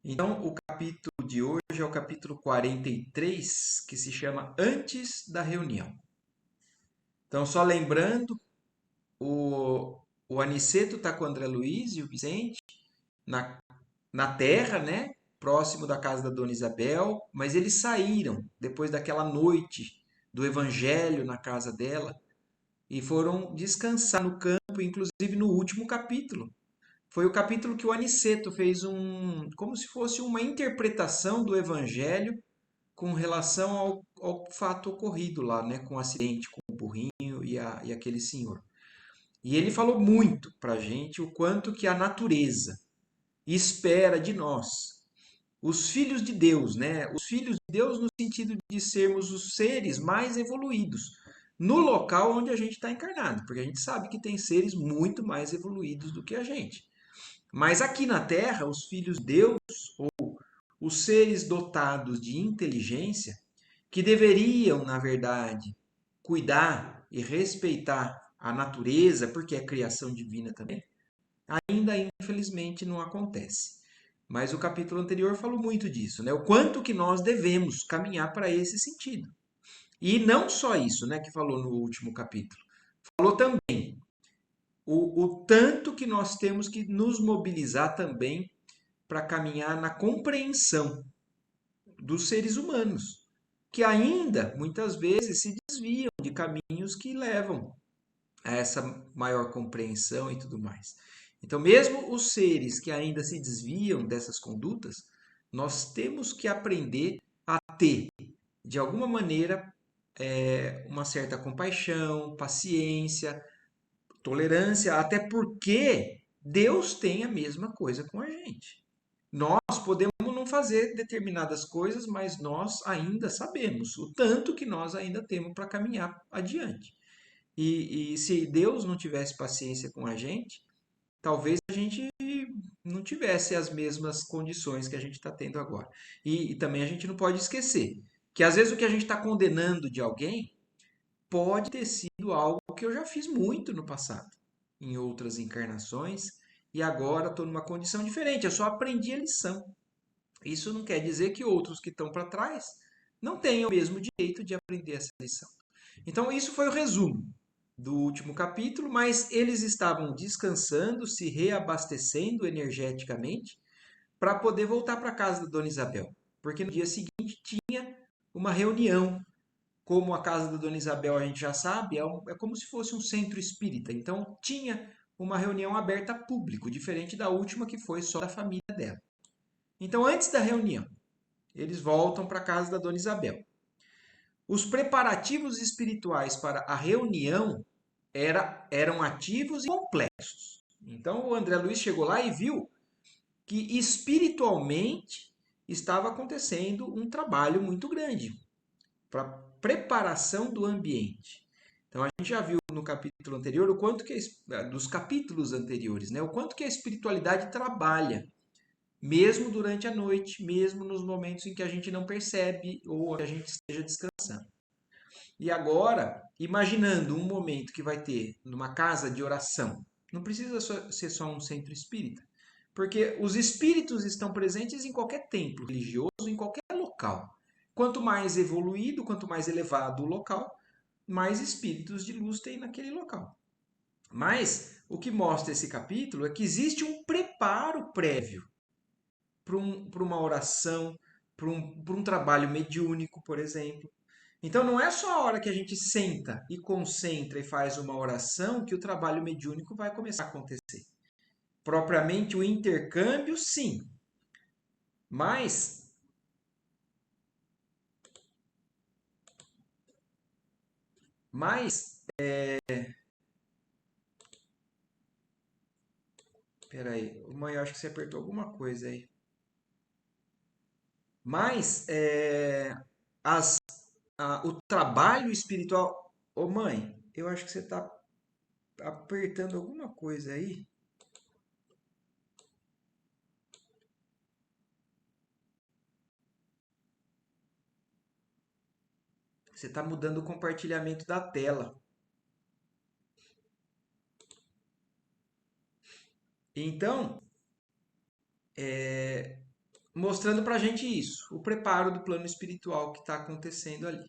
Então, o capítulo de hoje é o capítulo 43, que se chama Antes da Reunião. Então, só lembrando, o, o Aniceto está com o André Luiz e o Vicente na, na terra, né? Próximo da casa da Dona Isabel, mas eles saíram depois daquela noite do evangelho na casa dela e foram descansar no campo, inclusive no último capítulo. Foi o capítulo que o Aniceto fez como se fosse uma interpretação do evangelho com relação ao fato ocorrido lá, né? Com o acidente, com o burrinho e aquele senhor. E ele falou muito para a gente o quanto que a natureza espera de nós, os filhos de Deus, né? Os filhos de Deus no sentido de sermos os seres mais evoluídos no local onde a gente está encarnado, porque a gente sabe que tem seres muito mais evoluídos do que a gente. Mas aqui na Terra, os filhos de Deus, os seres dotados de inteligência, que deveriam, na verdade, cuidar e respeitar a natureza, porque é criação divina também, ainda infelizmente não acontece. Mas o capítulo anterior falou muito disso, né? O quanto que nós devemos caminhar para esse sentido. E não só isso, né, que falou no último capítulo. Falou também o tanto que nós temos que nos mobilizar também para caminhar na compreensão dos seres humanos, que ainda muitas vezes se desviam de caminhos que levam a essa maior compreensão e tudo mais. Então, mesmo os seres que ainda se desviam dessas condutas, nós temos que aprender a ter, de alguma maneira, uma certa compaixão, paciência, tolerância, até porque Deus tem a mesma coisa com a gente. Nós podemos não fazer determinadas coisas, mas nós ainda sabemos o tanto que nós ainda temos para caminhar adiante. E se Deus não tivesse paciência com a gente, talvez a gente não tivesse as mesmas condições que a gente está tendo agora. E também a gente não pode esquecer que às vezes o que a gente está condenando de alguém pode ter sido algo que eu já fiz muito no passado, em outras encarnações, e agora estou numa condição diferente. Eu só aprendi a lição. Isso não quer dizer que outros que estão para trás não tenham o mesmo direito de aprender essa lição. Então, isso foi o resumo do último capítulo, mas eles estavam descansando, se reabastecendo energeticamente para poder voltar para casa da Dona Isabel, porque no dia seguinte tinha uma reunião. Como a casa da Dona Isabel a gente já sabe, é como se fosse um centro espírita. Então tinha uma reunião aberta a público, diferente da última que foi só da família dela. Então, antes da reunião, eles voltam para a casa da Dona Isabel. Os preparativos espirituais para a reunião eram ativos e complexos. Então, o André Luiz chegou lá e viu que espiritualmente estava acontecendo um trabalho muito grande para preparação do ambiente. Então, a gente já viu no capítulo anterior o quanto que dos capítulos anteriores, né, o quanto que a espiritualidade trabalha mesmo durante a noite, mesmo nos momentos em que a gente não percebe ou que a gente esteja descansando. E agora, imaginando um momento que vai ter numa casa de oração, não precisa ser só um centro espírita, porque os espíritos estão presentes em qualquer templo religioso, em qualquer local. Quanto mais evoluído, quanto mais elevado o local, mais espíritos de luz tem naquele local. Mas o que mostra esse capítulo é que existe um preparo prévio para uma oração, para um trabalho mediúnico, por exemplo. Então não é só a hora que a gente senta e concentra e faz uma oração que o trabalho mediúnico vai começar a acontecer. Propriamente o intercâmbio, sim. Mas, mas, peraí, mãe, eu acho que você apertou alguma coisa aí. Mas, o trabalho espiritual, ô mãe, eu acho que você está apertando alguma coisa aí. Você está mudando o compartilhamento da tela. Então, mostrando para a gente isso, o preparo do plano espiritual que está acontecendo ali.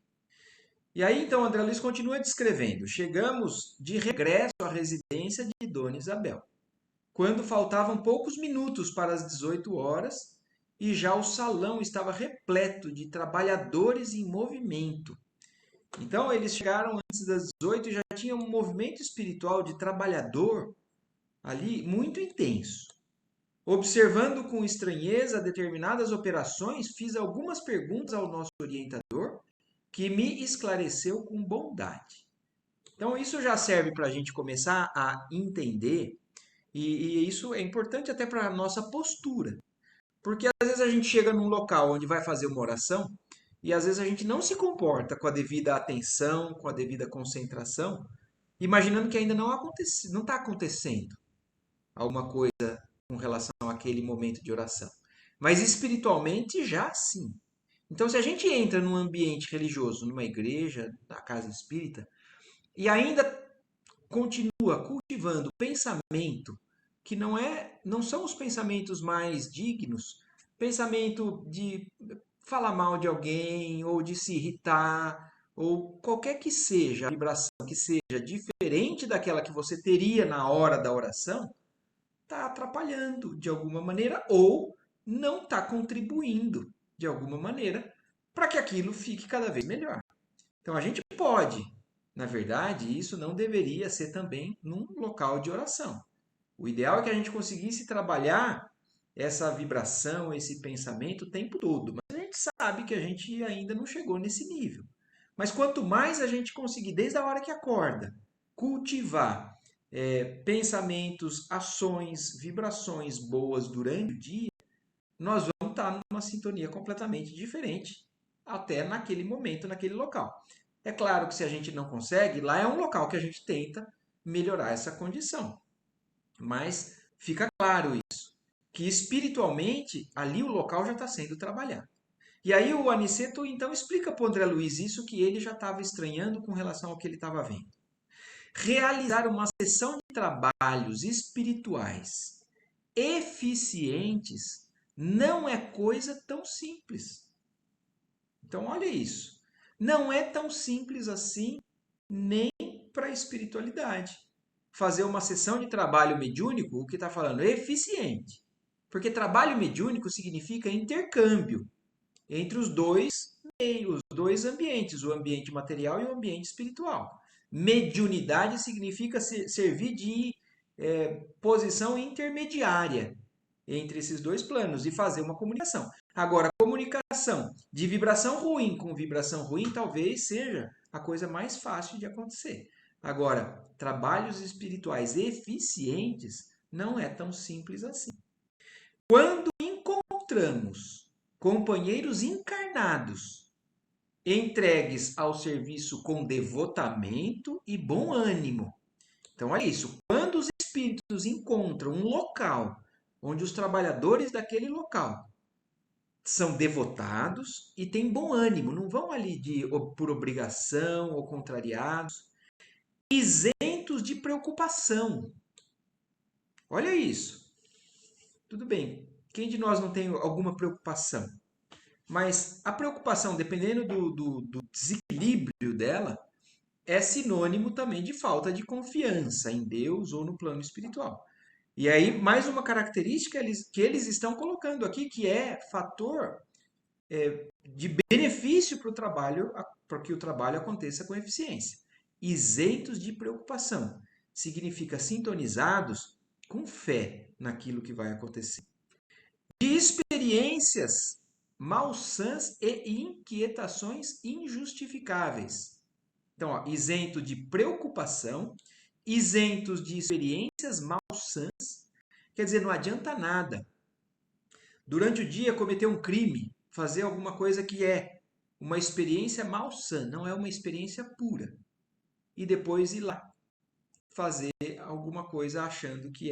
E aí, então, André Luiz continua descrevendo. Chegamos de regresso à residência de Dona Isabel, quando faltavam poucos minutos para as 18 horas e já o salão estava repleto de trabalhadores em movimento. Então, eles chegaram antes das 18 e já tinha um movimento espiritual de trabalhador ali muito intenso. Observando com estranheza determinadas operações, fiz algumas perguntas ao nosso orientador, que me esclareceu com bondade. Então, isso já serve para a gente começar a entender, e isso é importante até para a nossa postura. Porque às vezes a gente chega num local onde vai fazer uma oração, e às vezes a gente não se comporta com a devida atenção, com a devida concentração, imaginando que ainda não está acontecendo alguma coisa com relação àquele momento de oração. Mas espiritualmente já sim. Então, se a gente entra num ambiente religioso, numa igreja, na casa espírita, e ainda continua cultivando pensamento que não são os pensamentos mais dignos, pensamento de falar mal de alguém ou de se irritar ou qualquer que seja a vibração que seja diferente daquela que você teria na hora da oração, está atrapalhando de alguma maneira ou não está contribuindo de alguma maneira para que aquilo fique cada vez melhor. Então a gente pode, na verdade, isso não deveria ser também num local de oração. O ideal é que a gente conseguisse trabalhar essa vibração, esse pensamento o tempo todo, mas a gente sabe que a gente ainda não chegou nesse nível. Mas quanto mais a gente conseguir, desde a hora que acorda, cultivar pensamentos, ações, vibrações boas durante o dia, nós vamos estar numa sintonia completamente diferente até naquele momento, naquele local. É claro que se a gente não consegue, lá é um local que a gente tenta melhorar essa condição. Mas fica claro isso, que espiritualmente ali o local já está sendo trabalhado. E aí o Aniceto então explica para o André Luiz isso que ele já estava estranhando com relação ao que ele estava vendo. Realizar uma sessão de trabalhos espirituais eficientes não é coisa tão simples. Então, olha isso. Não é tão simples assim nem para a espiritualidade. Fazer uma sessão de trabalho mediúnico, o que está falando? Eficiente. Porque trabalho mediúnico significa intercâmbio entre os dois meios, os dois ambientes, o ambiente material e o ambiente espiritual. Mediunidade significa servir de posição intermediária entre esses dois planos e fazer uma comunicação. Agora, comunicação de vibração ruim com vibração ruim talvez seja a coisa mais fácil de acontecer. Agora, trabalhos espirituais eficientes não é tão simples assim. Quando encontramos companheiros encarnados entregues ao serviço com devotamento e bom ânimo. Então, olha isso. Quando os espíritos encontram um local onde os trabalhadores daquele local são devotados e têm bom ânimo, não vão ali por obrigação ou contrariados, isentos de preocupação. Olha isso. Tudo bem. Quem de nós não tem alguma preocupação? Mas a preocupação, dependendo do desequilíbrio dela, é sinônimo também de falta de confiança em Deus ou no plano espiritual. E aí, mais uma característica que eles estão colocando aqui, que é fator de benefício para o trabalho, para que o trabalho aconteça com eficiência. Isentos de preocupação. Significa sintonizados com fé naquilo que vai acontecer. De experiências malsãs e inquietações injustificáveis. Então, ó, isento de preocupação, isentos de experiências malsãs. Quer dizer, não adianta nada. Durante o dia, cometer um crime, fazer alguma coisa que é uma experiência malsã, não é uma experiência pura. E depois ir lá fazer alguma coisa achando que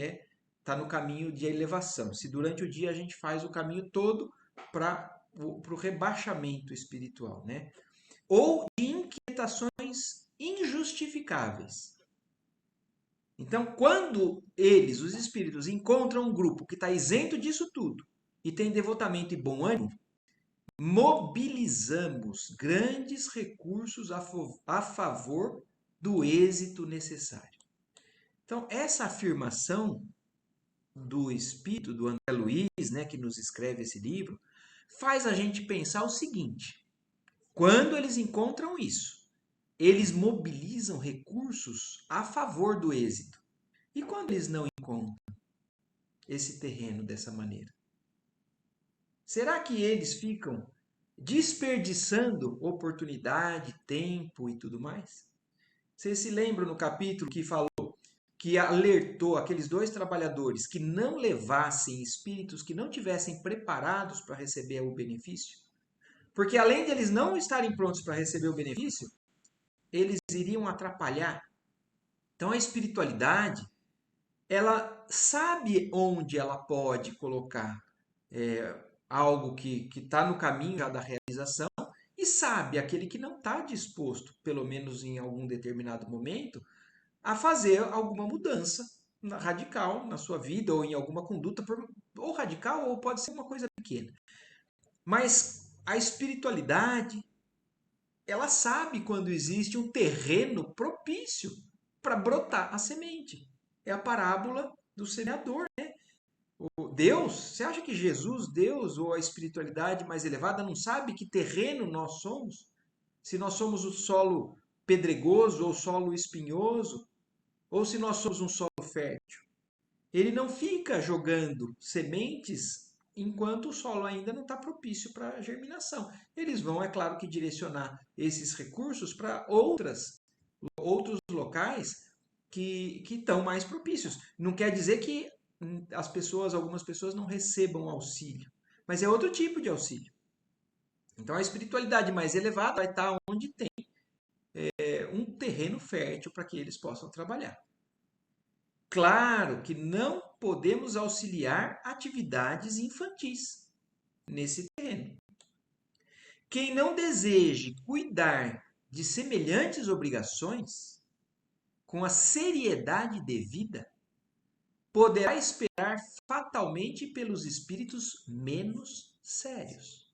está no caminho de elevação. Se durante o dia a gente faz o caminho todo para o rebaixamento espiritual, né? Ou de inquietações injustificáveis. Então, quando eles, os espíritos, encontram um grupo que está isento disso tudo, e tem devotamento e bom ânimo, mobilizamos grandes recursos a favor do êxito necessário. Então, essa afirmação do espírito do André Luiz, né, que nos escreve esse livro, faz a gente pensar o seguinte: quando eles encontram isso, eles mobilizam recursos a favor do êxito. E quando eles não encontram esse terreno dessa maneira? Será que eles ficam desperdiçando oportunidade, tempo e tudo mais? Vocês se lembram no capítulo que falou que alertou aqueles dois trabalhadores que não levassem espíritos que não tivessem preparados para receber o benefício? Porque além de eles não estarem prontos para receber o benefício, eles iriam atrapalhar. Então a espiritualidade, ela sabe onde ela pode colocar algo que está no caminho já da realização e sabe aquele que não está disposto, pelo menos em algum determinado momento, a fazer alguma mudança radical na sua vida ou em alguma conduta, ou radical ou pode ser uma coisa pequena. Mas a espiritualidade, ela sabe quando existe um terreno propício para brotar a semente. É a parábola do semeador, né? Deus, você acha que Jesus, Deus ou a espiritualidade mais elevada não sabe que terreno nós somos? Se nós somos o solo pedregoso ou solo espinhoso, ou se nós somos um solo fértil. Ele não fica jogando sementes enquanto o solo ainda não está propício para a germinação. Eles vão, é claro, que direcionar esses recursos para outros locais que estão mais propícios. Não quer dizer que algumas pessoas não recebam auxílio, mas é outro tipo de auxílio. Então a espiritualidade mais elevada vai estar onde tem um terreno fértil para que eles possam trabalhar. Claro que não podemos auxiliar atividades infantis nesse terreno. Quem não deseje cuidar de semelhantes obrigações com a seriedade devida, poderá esperar fatalmente pelos espíritos menos sérios.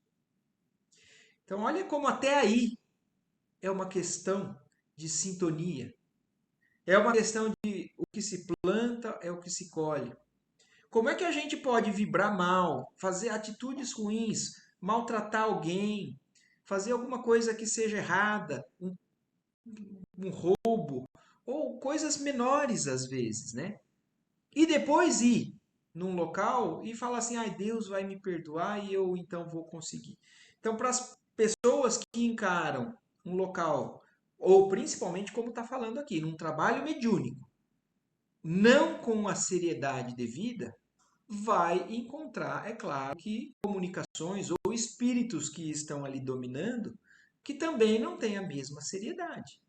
Então, olha como até aí é uma questão de sintonia. É uma questão de o que se planta é o que se colhe. Como é que a gente pode vibrar mal, fazer atitudes ruins, maltratar alguém, fazer alguma coisa que seja errada, um roubo, ou coisas menores às vezes, né? E depois ir num local e falar assim, ai, Deus vai me perdoar e eu então vou conseguir. Então, para as pessoas que encaram um local, ou principalmente como está falando aqui, num trabalho mediúnico, não com a seriedade devida, vai encontrar, é claro, que comunicações ou espíritos que estão ali dominando, que também não têm a mesma seriedade.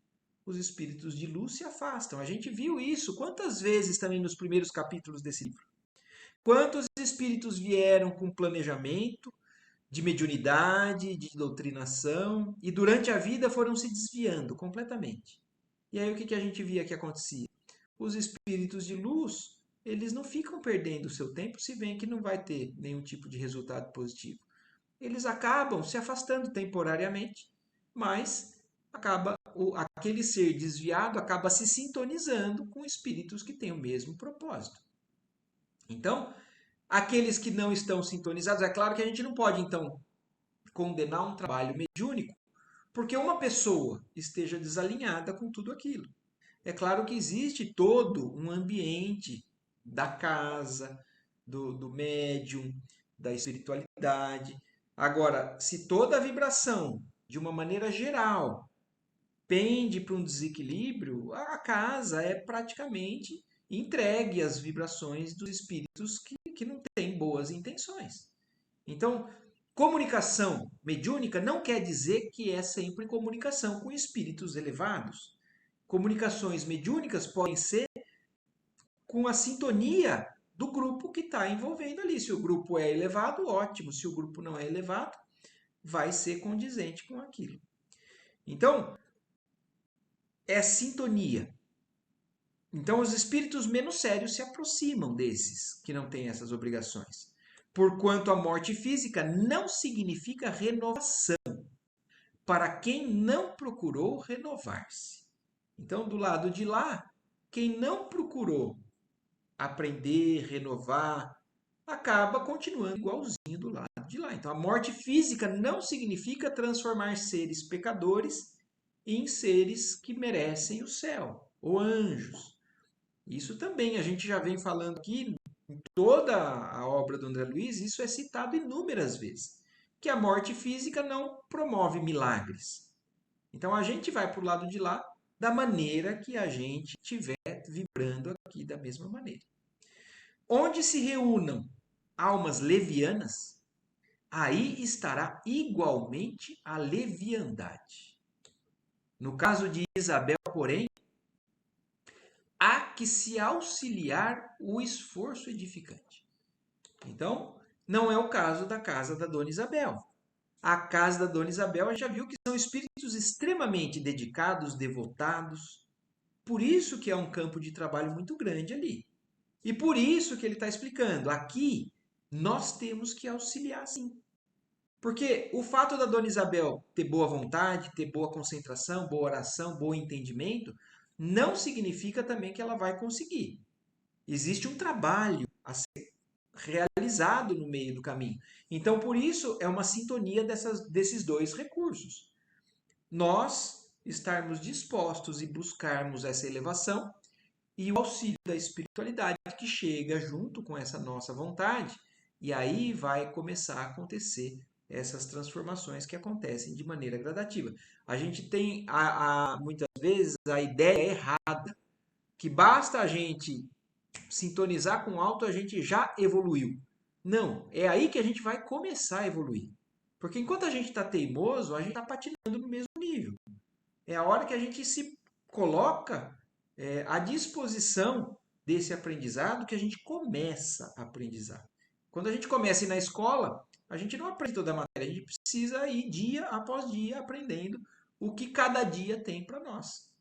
Os espíritos de luz se afastam. A gente viu isso quantas vezes também nos primeiros capítulos desse livro. Quantos espíritos vieram com planejamento de mediunidade, de doutrinação, e durante a vida foram se desviando completamente. E aí o que a gente via que acontecia? Os espíritos de luz, eles não ficam perdendo o seu tempo se veem que não vai ter nenhum tipo de resultado positivo. Eles acabam se afastando temporariamente, mas aquele ser desviado acaba se sintonizando com espíritos que têm o mesmo propósito. Então, aqueles que não estão sintonizados, é claro que a gente não pode então condenar um trabalho mediúnico porque uma pessoa esteja desalinhada com tudo aquilo. É claro que existe todo um ambiente da casa, do médium, da espiritualidade. Agora, se toda a vibração, de uma maneira geral, pende para um desequilíbrio, a casa é praticamente entregue às vibrações dos espíritos que não têm boas intenções. Então, comunicação mediúnica não quer dizer que é sempre comunicação com espíritos elevados. Comunicações mediúnicas podem ser com a sintonia do grupo que está envolvendo ali. Se o grupo é elevado, ótimo. Se o grupo não é elevado, vai ser condizente com aquilo. Então, é sintonia. Então, os espíritos menos sérios se aproximam desses que não têm essas obrigações. porquanto a morte física não significa renovação para quem não procurou renovar-se. Então, do lado de lá, quem não procurou aprender, renovar, acaba continuando igualzinho do lado de lá. Então, a morte física não significa transformar seres pecadores em seres que merecem o céu, ou anjos. Isso também a gente já vem falando aqui em toda a obra do André Luiz, isso é citado inúmeras vezes, que a morte física não promove milagres. Então a gente vai para o lado de lá da maneira que a gente estiver vibrando aqui da mesma maneira. Onde se reúnam almas levianas, aí estará igualmente a leviandade. No caso de Isabel, porém, há que se auxiliar o esforço edificante. Então, não é o caso da casa da Dona Isabel. A casa da Dona Isabel, a gente já viu que são espíritos extremamente dedicados, devotados. Por isso que é um campo de trabalho muito grande ali. E por isso que ele está explicando. Aqui, nós temos que auxiliar sim. Porque o fato da Dona Isabel ter boa vontade, ter boa concentração, boa oração, bom entendimento, não significa também que ela vai conseguir. Existe um trabalho a ser realizado no meio do caminho. Então, por isso, é uma sintonia desses dois recursos. Nós estarmos dispostos e buscarmos essa elevação e o auxílio da espiritualidade que chega junto com essa nossa vontade, e aí vai começar a acontecer essas transformações que acontecem de maneira gradativa. A gente tem muitas vezes a ideia errada que basta a gente sintonizar com o alto, a gente já evoluiu. Não, é aí que a gente vai começar a evoluir. Porque enquanto a gente está teimoso, a gente está patinando no mesmo nível. É a hora que a gente se coloca à disposição desse aprendizado que a gente começa a aprendizar. Quando a gente começa a ir na escola, a gente não aprende toda a matéria, a gente precisa ir dia após dia aprendendo o que cada dia tem para nós.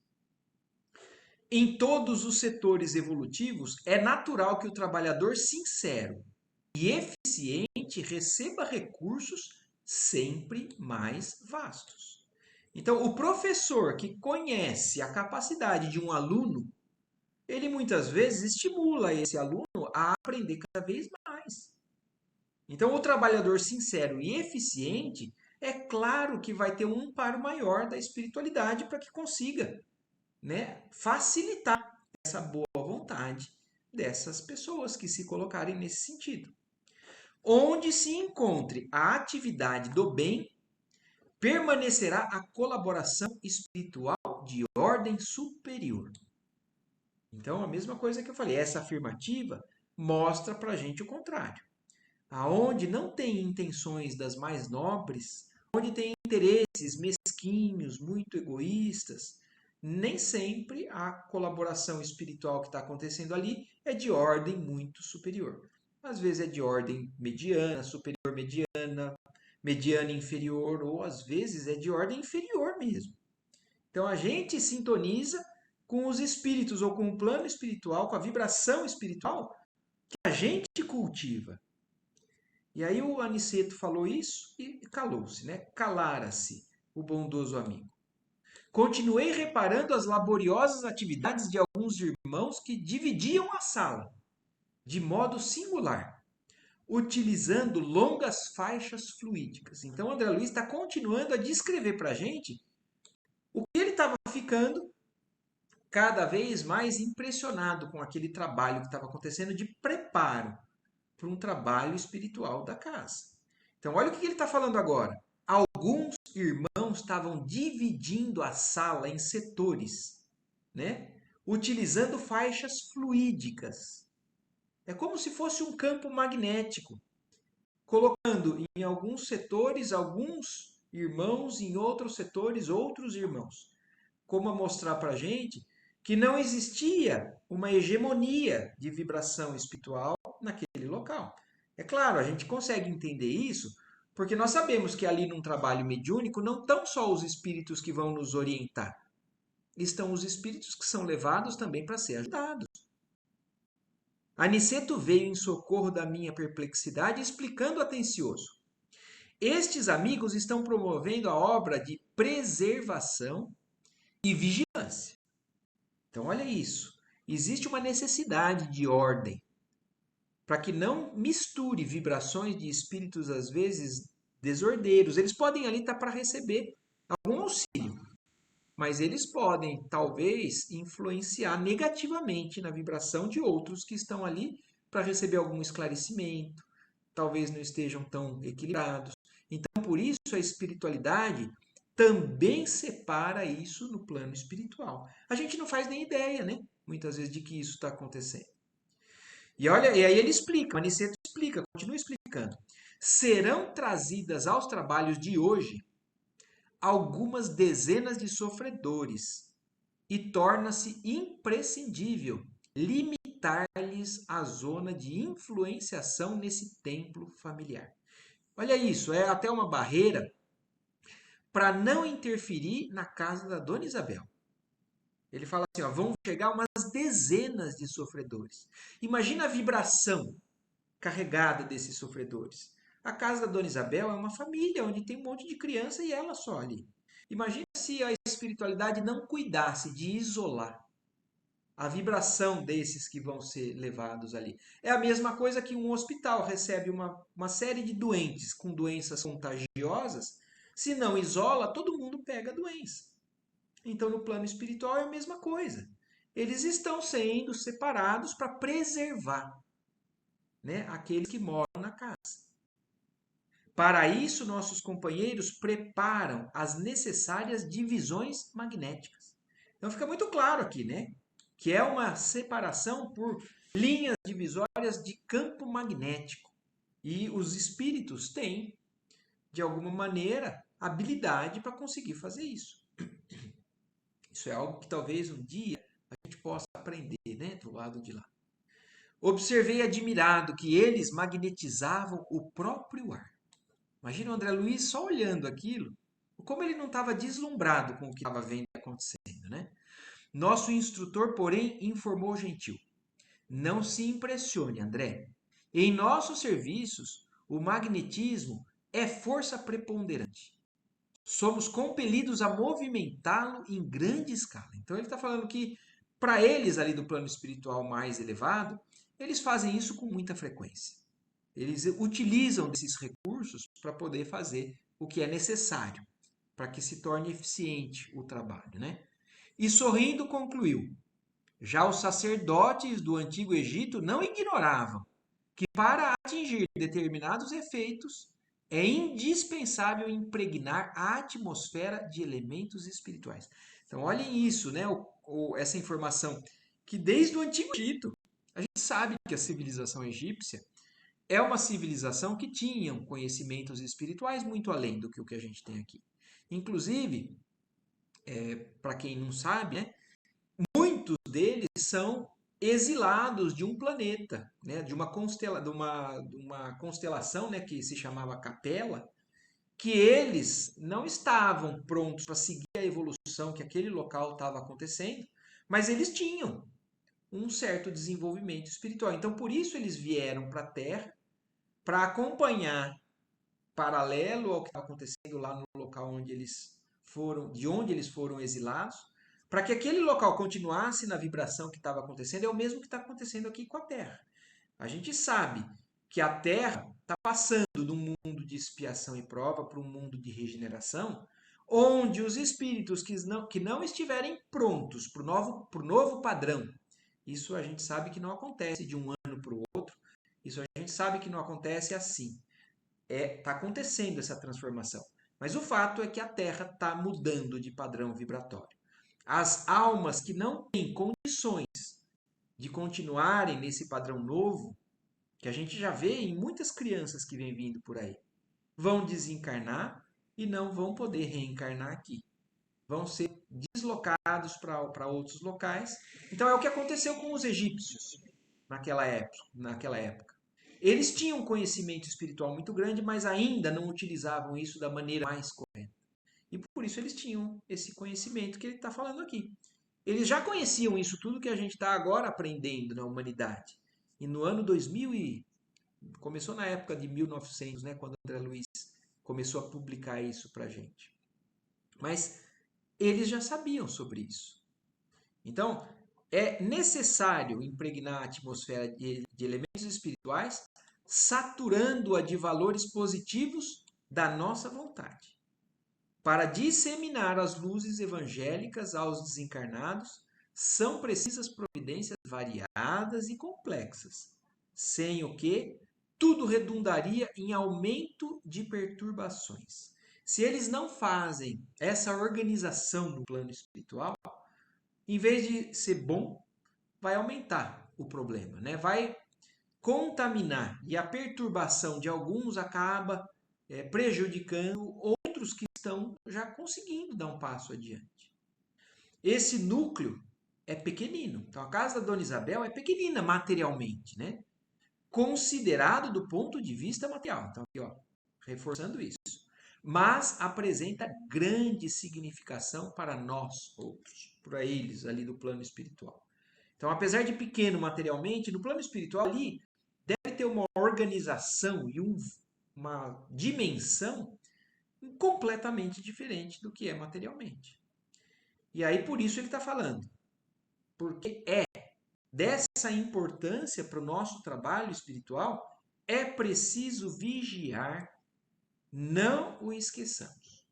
Em todos os setores evolutivos, é natural que o trabalhador sincero e eficiente receba recursos sempre mais vastos. Então, o professor que conhece a capacidade de um aluno, ele muitas vezes estimula esse aluno a aprender cada vez mais. Então, o trabalhador sincero e eficiente, é claro que vai ter um amparo maior da espiritualidade para que consiga, né, facilitar essa boa vontade dessas pessoas que se colocarem nesse sentido. Onde se encontre a atividade do bem, permanecerá a colaboração espiritual de ordem superior. Então, a mesma coisa que eu falei, essa afirmativa mostra para a gente o contrário. Aonde não tem intenções das mais nobres, onde tem interesses mesquinhos, muito egoístas, nem sempre a colaboração espiritual que está acontecendo ali é de ordem muito superior. Às vezes é de ordem mediana, superior mediana, mediana inferior, ou às vezes é de ordem inferior mesmo. Então a gente sintoniza com os espíritos ou com o plano espiritual, com a vibração espiritual que a gente cultiva. E aí o Aniceto falou isso e calou-se, né? Calara-se o bondoso amigo. Continuei reparando as laboriosas atividades de alguns irmãos que dividiam a sala, de modo singular, utilizando longas faixas fluídicas. Então, André Luiz está continuando a descrever para a gente o que ele estava ficando cada vez mais impressionado com aquele trabalho que estava acontecendo de preparo para um trabalho espiritual da casa. Então, olha o que ele está falando agora. Alguns irmãos estavam dividindo a sala em setores, né? Utilizando faixas fluídicas. É como se fosse um campo magnético, colocando em alguns setores alguns irmãos, em outros setores outros irmãos. Como a mostrar para a gente que não existia uma hegemonia de vibração espiritual naquele local. É claro, a gente consegue entender isso porque nós sabemos que ali num trabalho mediúnico não estão só os espíritos que vão nos orientar, estão os espíritos que são levados também para ser ajudados. Aniceto veio em socorro da minha perplexidade, explicando atencioso. Estes amigos estão promovendo a obra de preservação e vigilância. Então, olha isso. Existe uma necessidade de ordem para que não misture vibrações de espíritos, às vezes, desordeiros. Eles podem ali estar para receber algum auxílio, mas eles podem, talvez, influenciar negativamente na vibração de outros que estão ali para receber algum esclarecimento, talvez não estejam tão equilibrados. Então, por isso, a espiritualidade também separa isso no plano espiritual. A gente não faz nem ideia, né? Muitas vezes, de que isso está acontecendo. E olha, e aí ele explica, o Aniceto explica, continua explicando. Serão trazidas aos trabalhos de hoje algumas dezenas de sofredores e torna-se imprescindível limitar-lhes a zona de influenciação nesse templo familiar. Olha isso, é até uma barreira para não interferir na casa da Dona Isabel. Ele fala assim, ó, vão chegar umas dezenas de sofredores. Imagina a vibração carregada desses sofredores. A casa da Dona Isabel é uma família onde tem um monte de criança e ela só ali. Imagina se a espiritualidade não cuidasse de isolar a vibração desses que vão ser levados ali. É a mesma coisa que um hospital recebe uma série de doentes com doenças contagiosas. Se não isola, todo mundo pega a doença. Então, no plano espiritual é a mesma coisa. Eles estão sendo separados para preservar, né, aqueles que moram na casa. Para isso, nossos companheiros preparam as necessárias divisões magnéticas. Então fica muito claro aqui, né? Que é uma separação por linhas divisórias de campo magnético. E os espíritos têm, de alguma maneira, habilidade para conseguir fazer isso. Isso é algo que talvez um dia a gente possa aprender, né? Do lado de lá. Observei admirado que eles magnetizavam o próprio ar. Imagina o André Luiz só olhando aquilo, como ele não estava deslumbrado com o que estava vendo acontecendo, né? Nosso instrutor, porém, informou gentil. Não se impressione, André. Em nossos serviços, o magnetismo é força preponderante. Somos compelidos a movimentá-lo em grande escala. Então ele está falando que, para eles ali do plano espiritual mais elevado, eles fazem isso com muita frequência. Eles utilizam desses recursos para poder fazer o que é necessário para que se torne eficiente o trabalho, né? E sorrindo concluiu: já os sacerdotes do antigo Egito não ignoravam que para atingir determinados efeitos é indispensável impregnar a atmosfera de elementos espirituais. Então, olhem isso, né? Essa informação que desde o antigo Egito a gente sabe que a civilização egípcia é uma civilização que tinha conhecimentos espirituais muito além do que o que a gente tem aqui. Inclusive, para quem não sabe, né, muitos deles são exilados de um planeta, né, de uma constelação, né, que se chamava Capela, que eles não estavam prontos para seguir a evolução que aquele local estava acontecendo, mas eles tinham um certo desenvolvimento espiritual. Então, por isso eles vieram para a Terra para acompanhar, paralelo ao que está acontecendo lá no local onde eles foram, de onde eles foram exilados, para que aquele local continuasse na vibração que estava acontecendo, é o mesmo que está acontecendo aqui com a Terra. A gente sabe que a Terra está passando de um mundo de expiação e prova para um mundo de regeneração, onde os espíritos que não estiverem prontos para o novo padrão, isso a gente sabe que não acontece de um ano para o outro, isso a gente sabe que não acontece assim. Está acontecendo essa transformação. Mas o fato é que a Terra está mudando de padrão vibratório. As almas que não têm condições de continuarem nesse padrão novo, que a gente já vê em muitas crianças que vêm vindo por aí, vão desencarnar e não vão poder reencarnar aqui. Vão ser deslocados para outros locais. Então é o que aconteceu com os egípcios naquela época. Eles tinham um conhecimento espiritual muito grande, mas ainda não utilizavam isso da maneira mais correta. E por isso eles tinham esse conhecimento que ele está falando aqui. Eles já conheciam isso tudo que a gente está agora aprendendo na humanidade. E no ano 2000, começou na época de 1900, né, quando André Luiz começou a publicar isso para a gente. Mas eles já sabiam sobre isso. Então, é necessário impregnar a atmosfera de elementos espirituais, saturando-a de valores positivos da nossa vontade, para disseminar as luzes evangélicas aos desencarnados, são precisas providências variadas e complexas, sem o que tudo redundaria em aumento de perturbações. Se eles não fazem essa organização no plano espiritual, em vez de ser bom, vai aumentar o problema, né? Vai contaminar e a perturbação de alguns acaba prejudicando outros que estão já conseguindo dar um passo adiante. Esse núcleo é pequenino. Então a casa da Dona Isabel é pequenina materialmente, né? Considerado do ponto de vista material. Então aqui, ó, reforçando isso. Mas apresenta grande significação para nós outros, para eles ali do plano espiritual. Então, apesar de pequeno materialmente, no plano espiritual ali deve ter uma organização e uma dimensão completamente diferente do que é materialmente. E aí por isso ele está falando, porque é dessa importância para o nosso trabalho espiritual, é preciso vigiar, não o esqueçamos.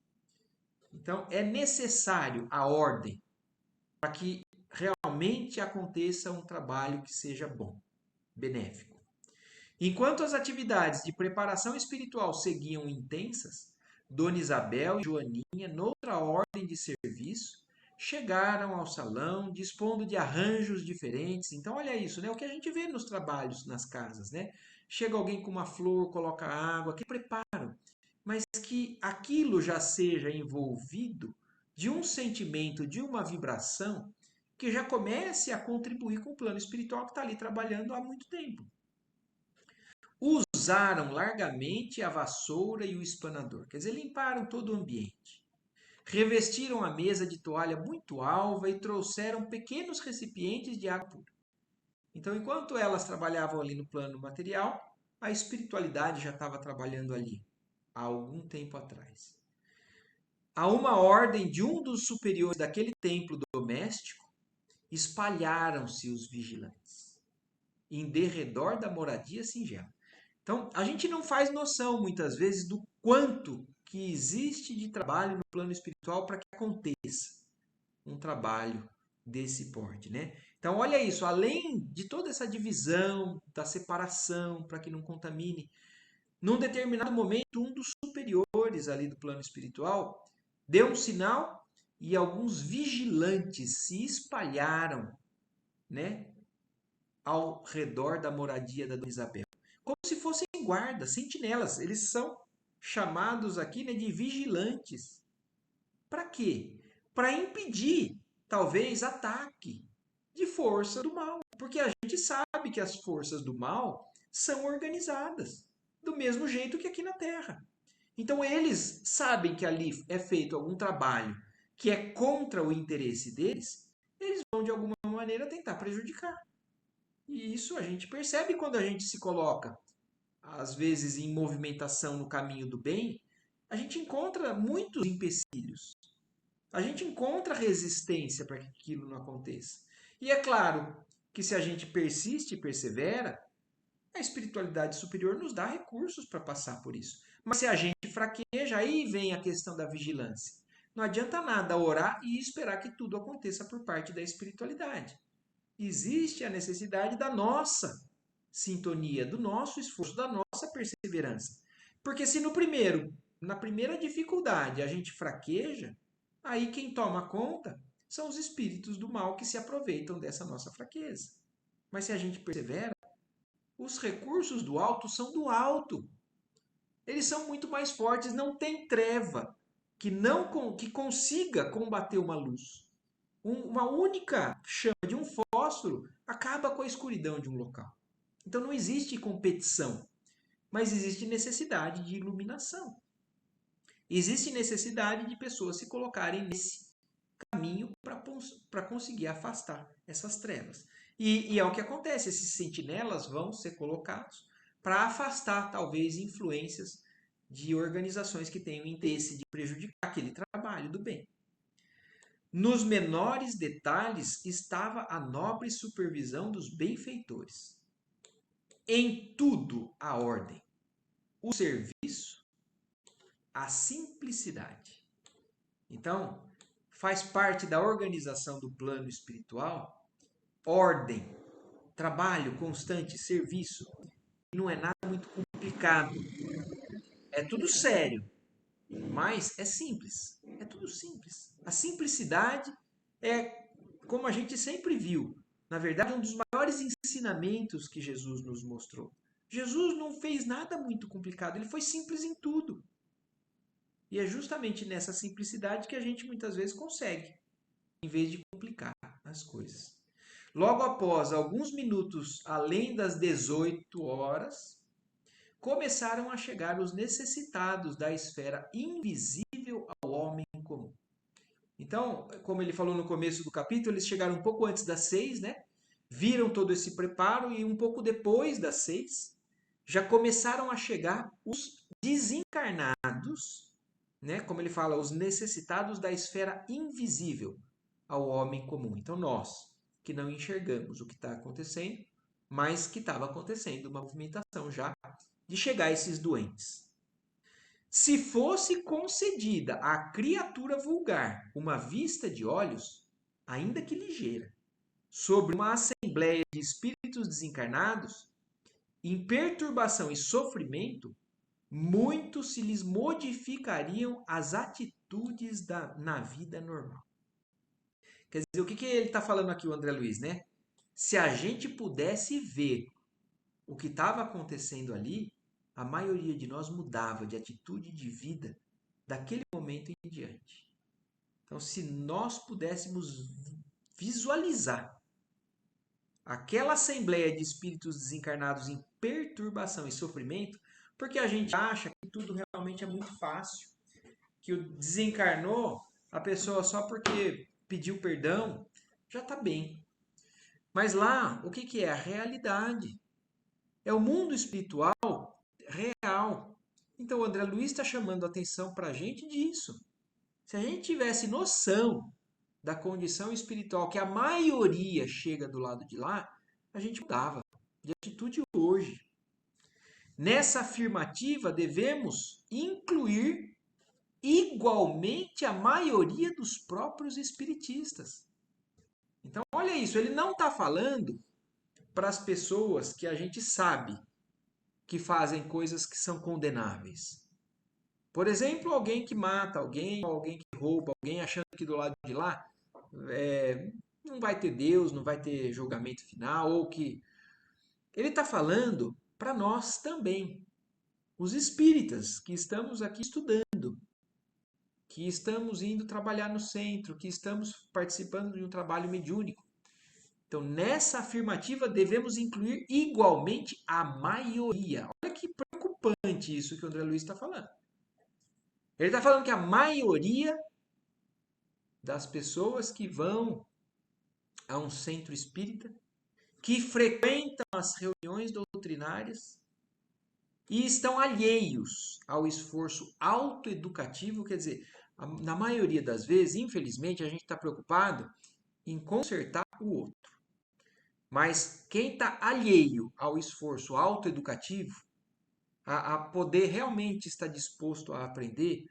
Então é necessário a ordem para que realmente aconteça um trabalho que seja bom, benéfico. Enquanto as atividades de preparação espiritual seguiam intensas, Dona Isabel e Joaninha, noutra ordem de serviço, chegaram ao salão dispondo de arranjos diferentes. Então, olha isso, né? O que a gente vê nos trabalhos, nas casas, né? Chega alguém com uma flor, coloca água, que preparo, mas que aquilo já seja envolvido de um sentimento, de uma vibração que já comece a contribuir com o plano espiritual que está ali trabalhando há muito tempo. Usaram largamente a vassoura e o espanador, quer dizer, limparam todo o ambiente. Revestiram a mesa de toalha muito alva e trouxeram pequenos recipientes de água pura. Então, enquanto elas trabalhavam ali no plano material, a espiritualidade já estava trabalhando ali há algum tempo atrás. A uma ordem de um dos superiores daquele templo doméstico, espalharam-se os vigilantes em derredor da moradia singela. Então, a gente não faz noção, muitas vezes, do quanto que existe de trabalho no plano espiritual para que aconteça um trabalho desse porte, né? Então, olha isso, além de toda essa divisão, da separação, para que não contamine, num determinado momento, um dos superiores ali do plano espiritual deu um sinal e alguns vigilantes se espalharam, né, ao redor da moradia da Dona Isabel, como se fossem guardas, sentinelas. Eles são chamados aqui, né, de vigilantes. Para quê? Para impedir, talvez, ataque de força do mal. Porque a gente sabe que as forças do mal são organizadas, do mesmo jeito que aqui na Terra. Então eles sabem que ali é feito algum trabalho que é contra o interesse deles, eles vão de alguma maneira tentar prejudicar. E isso a gente percebe quando a gente se coloca, às vezes, em movimentação no caminho do bem, a gente encontra muitos empecilhos. A gente encontra resistência para que aquilo não aconteça. E é claro que se a gente persiste e persevera, a espiritualidade superior nos dá recursos para passar por isso. Mas se a gente fraqueja, aí vem a questão da vigilância. Não adianta nada orar e esperar que tudo aconteça por parte da espiritualidade. Existe a necessidade da nossa sintonia, do nosso esforço, da nossa perseverança. Porque se na primeira dificuldade a gente fraqueja, aí quem toma conta são os espíritos do mal que se aproveitam dessa nossa fraqueza. Mas se a gente persevera, os recursos do alto são do alto. Eles são muito mais fortes, não tem treva que consiga combater uma luz. Uma única chama de um fósforo acaba com a escuridão de um local. Então não existe competição, mas existe necessidade de iluminação. Existe necessidade de pessoas se colocarem nesse caminho para conseguir afastar essas trevas. E é o que acontece, esses sentinelas vão ser colocados para afastar, talvez, influências de organizações que tenham interesse de prejudicar aquele trabalho do bem. Nos menores detalhes estava a nobre supervisão dos benfeitores. Em tudo a ordem, o serviço, a simplicidade. Então, faz parte da organização do plano espiritual ordem, trabalho constante, serviço. Não é nada muito complicado. É tudo sério, mas é simples. É tudo simples. A simplicidade é como a gente sempre viu. Na verdade, um dos maiores ensinamentos que Jesus nos mostrou. Jesus não fez nada muito complicado, ele foi simples em tudo. E é justamente nessa simplicidade que a gente muitas vezes consegue, em vez de complicar as coisas. Logo após, alguns minutos além das 18 horas, começaram a chegar os necessitados da esfera invisível ao homem comum. Então, como ele falou no começo do capítulo, eles chegaram um pouco antes das 6, né? Viram todo esse preparo e um pouco depois das 6, já começaram a chegar os desencarnados, né? Como ele fala, os necessitados da esfera invisível ao homem comum. Então, nós que não enxergamos o que está acontecendo, mas que estava acontecendo uma movimentação já de chegar esses doentes. Se fosse concedida à criatura vulgar uma vista de olhos, ainda que ligeira, sobre uma assembleia de espíritos desencarnados, em perturbação e sofrimento, muito se lhes modificariam as atitudes na vida normal. Quer dizer, o que ele está falando aqui, o André Luiz, né? Se a gente pudesse ver o que estava acontecendo ali, a maioria de nós mudava de atitude de vida daquele momento em diante. Então, se nós pudéssemos visualizar aquela assembleia de espíritos desencarnados em perturbação e sofrimento, porque a gente acha que tudo realmente é muito fácil, que o desencarnou, a pessoa só porque pediu perdão, já está bem. Mas lá, o que é? A realidade. É o mundo espiritual real. Então, o André Luiz está chamando a atenção para a gente disso. Se a gente tivesse noção da condição espiritual que a maioria chega do lado de lá, a gente mudava de atitude hoje. Nessa afirmativa, devemos incluir igualmente a maioria dos próprios espiritistas. Então, olha isso, ele não está falando para as pessoas que a gente sabe que fazem coisas que são condenáveis. Por exemplo, alguém que mata alguém, alguém que rouba alguém, achando que do lado de lá não vai ter Deus, não vai ter julgamento final, ou que. Ele está falando para nós também, os espíritas que estamos aqui estudando, que estamos indo trabalhar no centro, que estamos participando de um trabalho mediúnico. Então, nessa afirmativa, devemos incluir igualmente a maioria. Olha que preocupante isso que o André Luiz está falando. Ele está falando que a maioria das pessoas que vão a um centro espírita, que frequentam as reuniões doutrinárias e estão alheios ao esforço autoeducativo, quer dizer, na maioria das vezes, infelizmente, a gente está preocupado em consertar o outro. Mas quem está alheio ao esforço autoeducativo, a poder realmente estar disposto a aprender,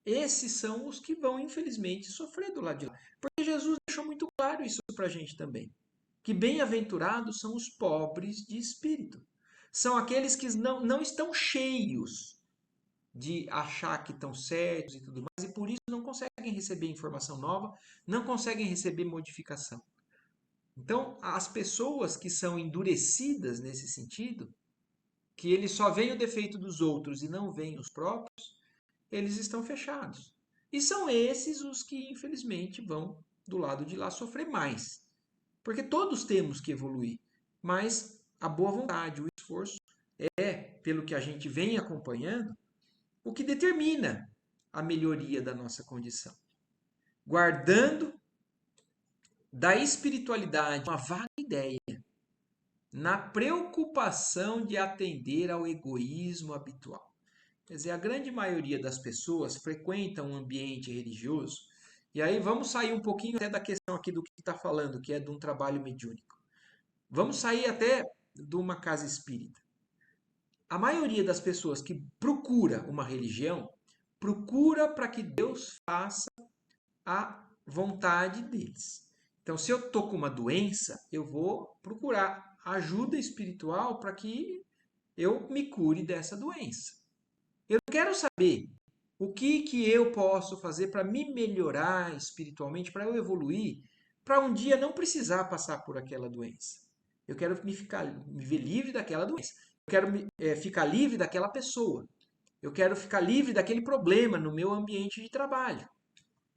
esses são os que vão, infelizmente, sofrer do lado de lá. Porque Jesus deixou muito claro isso para a gente também. Que bem-aventurados são os pobres de espírito. São aqueles que não estão cheios de achar que estão certos e tudo mais, e por isso não conseguem receber informação nova, não conseguem receber modificação. Então, as pessoas que são endurecidas nesse sentido, que eles só veem o defeito dos outros e não veem os próprios, eles estão fechados. E são esses os que, infelizmente, vão do lado de lá sofrer mais. Porque todos temos que evoluir, mas a boa vontade, o esforço é, pelo que a gente vem acompanhando, o que determina a melhoria da nossa condição. Guardando da espiritualidade uma vaga ideia, na preocupação de atender ao egoísmo habitual. Quer dizer, a grande maioria das pessoas frequenta um ambiente religioso, e aí vamos sair um pouquinho até da questão aqui do que está falando, que é de um trabalho mediúnico. Vamos sair até de uma casa espírita. A maioria das pessoas que procura uma religião, procura para que Deus faça a vontade deles. Então, se eu estou com uma doença, eu vou procurar ajuda espiritual para que eu me cure dessa doença. Eu quero saber o que eu posso fazer para me melhorar espiritualmente, para eu evoluir, para um dia não precisar passar por aquela doença. Eu quero me ver livre daquela doença. Eu quero ficar livre daquela pessoa. Eu quero ficar livre daquele problema no meu ambiente de trabalho.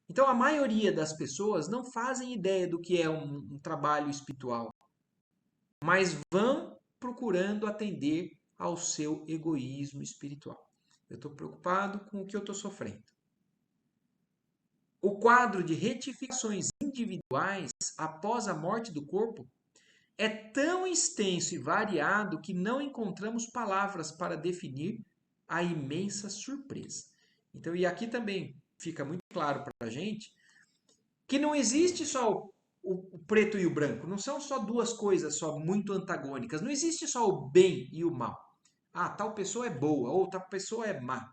Então, a maioria das pessoas não fazem ideia do que é um trabalho espiritual, mas vão procurando atender ao seu egoísmo espiritual. Eu estou preocupado com o que eu estou sofrendo. O quadro de retificações individuais após a morte do corpo é tão extenso e variado que não encontramos palavras para definir a imensa surpresa. Então, e aqui também fica muito claro para a gente que não existe só o preto e o branco, não são só duas coisas só muito antagônicas, não existe só o bem e o mal. Ah, tal pessoa é boa, outra pessoa é má.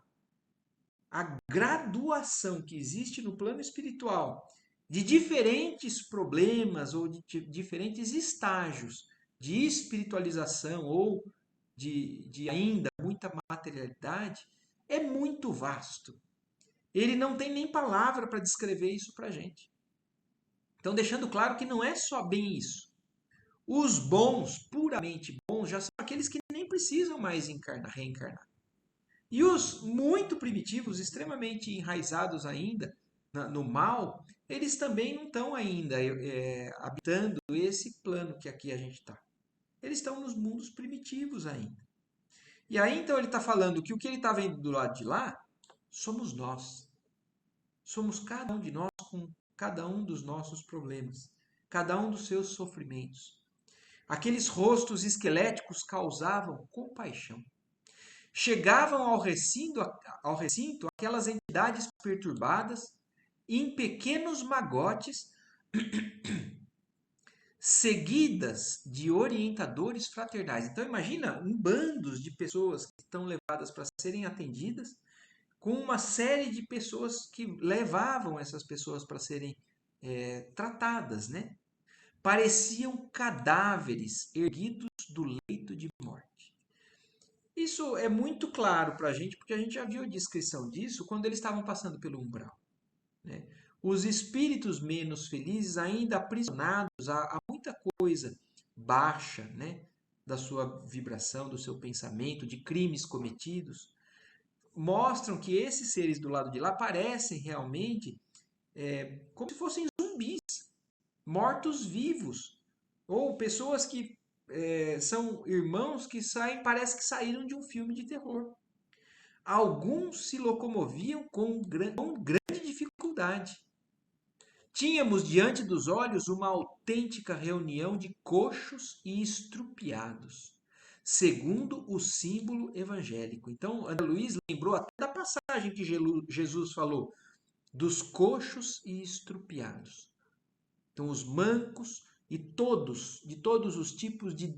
A graduação que existe no plano espiritual de diferentes problemas ou de diferentes estágios de espiritualização ou de ainda muita materialidade é muito vasto. Ele não tem nem palavra para descrever isso para a gente. Então, deixando claro que não é só bem isso. Os bons, puramente bons, já são aqueles que nem precisam mais reencarnar. E os muito primitivos, extremamente enraizados ainda no mal, eles também não estão ainda habitando esse plano que aqui a gente está. Eles estão nos mundos primitivos ainda. E aí, então, ele está falando que o que ele está vendo do lado de lá somos nós. Somos cada um de nós com cada um dos nossos problemas, cada um dos seus sofrimentos. Aqueles rostos esqueléticos causavam compaixão. Chegavam ao recinto aquelas entidades perturbadas em pequenos magotes, seguidas de orientadores fraternais. Então imagina um bando de pessoas que estão levadas para serem atendidas, com uma série de pessoas que levavam essas pessoas para serem tratadas, né? Pareciam cadáveres erguidos do leito de morte. Isso é muito claro para a gente, porque a gente já viu a descrição disso quando eles estavam passando pelo umbral, né? Os espíritos menos felizes, ainda aprisionados a muita coisa baixa, né? Da sua vibração, do seu pensamento, de crimes cometidos, mostram que esses seres do lado de lá parecem realmente como se fossem zumbis, mortos-vivos, ou pessoas que são irmãos que saem, parece que saíram de um filme de terror. Alguns se locomoviam com grande dificuldade. Tínhamos diante dos olhos uma autêntica reunião de coxos e estrupiados, segundo o símbolo evangélico. Então, André Luiz lembrou até da passagem que Jesus falou dos coxos e estrupiados. Então, os mancos e de todos os tipos de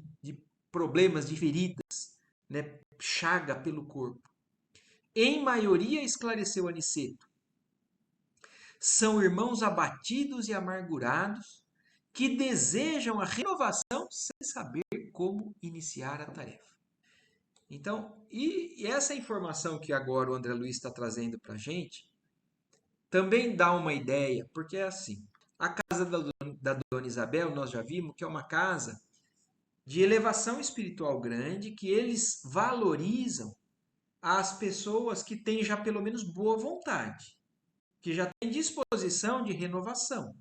problemas, de feridas, né? Chaga pelo corpo. Em maioria, esclareceu Aniceto, são irmãos abatidos e amargurados que desejam a renovação sem saber como iniciar a tarefa. Então, e essa informação que agora o André Luiz está trazendo para a gente também dá uma ideia, porque é assim, a casa da Dona Isabel, nós já vimos que é uma casa de elevação espiritual grande, que eles valorizam as pessoas que têm já pelo menos boa vontade, que já têm disposição de renovação.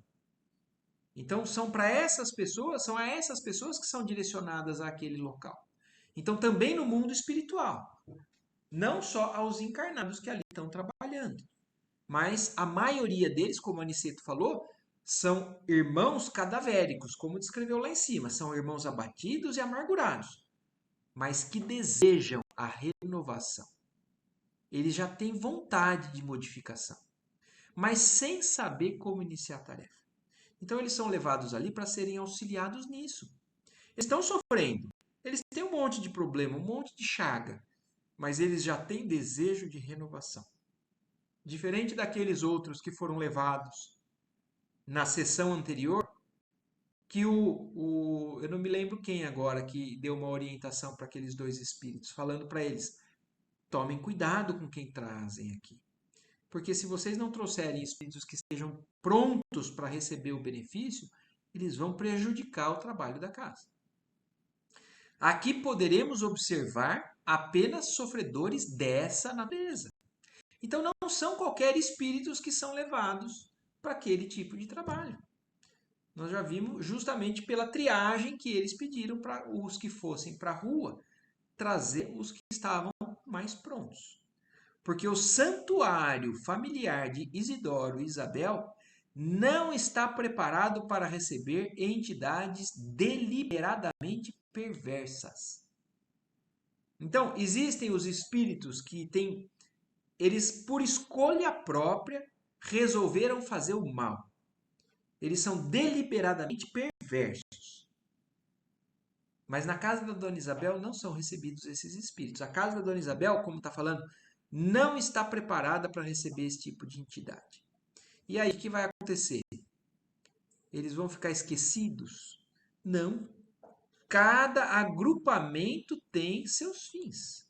Então, são a essas pessoas que são direcionadas àquele local. Então, também no mundo espiritual, não só aos encarnados que ali estão trabalhando, mas a maioria deles, como o Aniceto falou, são irmãos cadavéricos, como descreveu lá em cima, são irmãos abatidos e amargurados, mas que desejam a renovação. Eles já têm vontade de modificação, mas sem saber como iniciar a tarefa. Então eles são levados ali para serem auxiliados nisso. Eles estão sofrendo, eles têm um monte de problema, um monte de chaga, mas eles já têm desejo de renovação. Diferente daqueles outros que foram levados na sessão anterior, que eu não me lembro quem agora que deu uma orientação para aqueles dois espíritos, falando para eles: tomem cuidado com quem trazem aqui. Porque se vocês não trouxerem espíritos que estejam prontos para receber o benefício, eles vão prejudicar o trabalho da casa. Aqui poderemos observar apenas sofredores dessa natureza. Então não são qualquer espíritos que são levados para aquele tipo de trabalho. Nós já vimos justamente pela triagem que eles pediram para os que fossem para a rua trazer os que estavam mais prontos. Porque o santuário familiar de Isidoro e Isabel não está preparado para receber entidades deliberadamente perversas. Então, existem os espíritos que têm, eles por escolha própria resolveram fazer o mal. Eles são deliberadamente perversos. Mas na casa da Dona Isabel não são recebidos esses espíritos. A casa da Dona Isabel, como está falando, não está preparada para receber esse tipo de entidade. E aí, o que vai acontecer? Eles vão ficar esquecidos? Não. Cada agrupamento tem seus fins.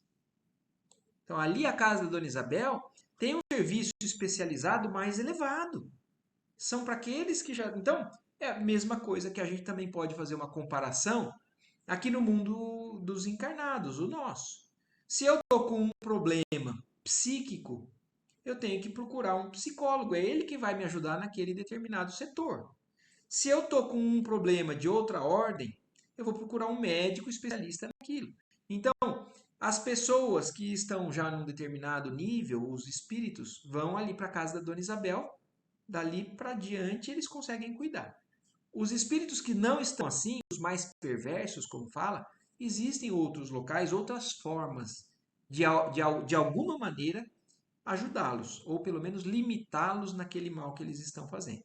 Então, ali a casa da Dona Isabel tem um serviço especializado mais elevado. São para aqueles que já... Então, é a mesma coisa que a gente também pode fazer uma comparação aqui no mundo dos encarnados, o nosso. Se eu estou com um problema psíquico, eu tenho que procurar um psicólogo, é ele que vai me ajudar naquele determinado setor. Se eu estou com um problema de outra ordem, eu vou procurar um médico especialista naquilo. Então, as pessoas que estão já num determinado nível, os espíritos, vão ali para a casa da Dona Isabel, dali para diante eles conseguem cuidar. Os espíritos que não estão assim, os mais perversos, como fala, existem outros locais, outras formas de alguma maneira ajudá-los, ou pelo menos limitá-los naquele mal que eles estão fazendo.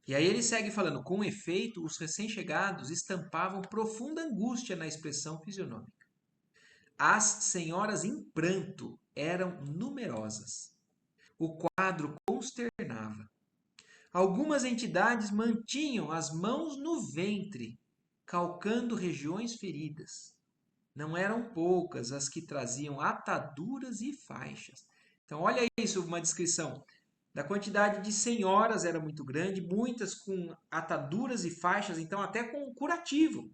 E aí ele segue falando: com efeito, os recém-chegados estampavam profunda angústia na expressão fisionômica. As senhoras em pranto eram numerosas. O quadro consternava. Algumas entidades mantinham as mãos no ventre, calcando regiões feridas. Não eram poucas as que traziam ataduras e faixas. Então, olha isso, uma descrição. Da quantidade de senhoras era muito grande, muitas com ataduras e faixas, então até com curativo.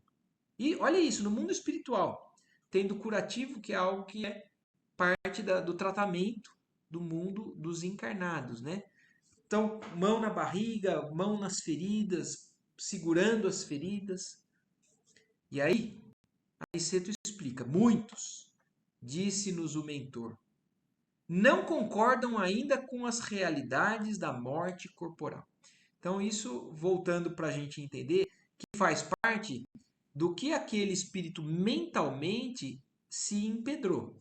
E olha isso, no mundo espiritual, tendo curativo, que é algo que é parte do tratamento do mundo dos encarnados, né? Então, mão na barriga, mão nas feridas, segurando as feridas. E aí, Aniceto explica: muitos, disse-nos o mentor, não concordam ainda com as realidades da morte corporal. Então, isso voltando para a gente entender que faz parte do que aquele espírito mentalmente se empedrou.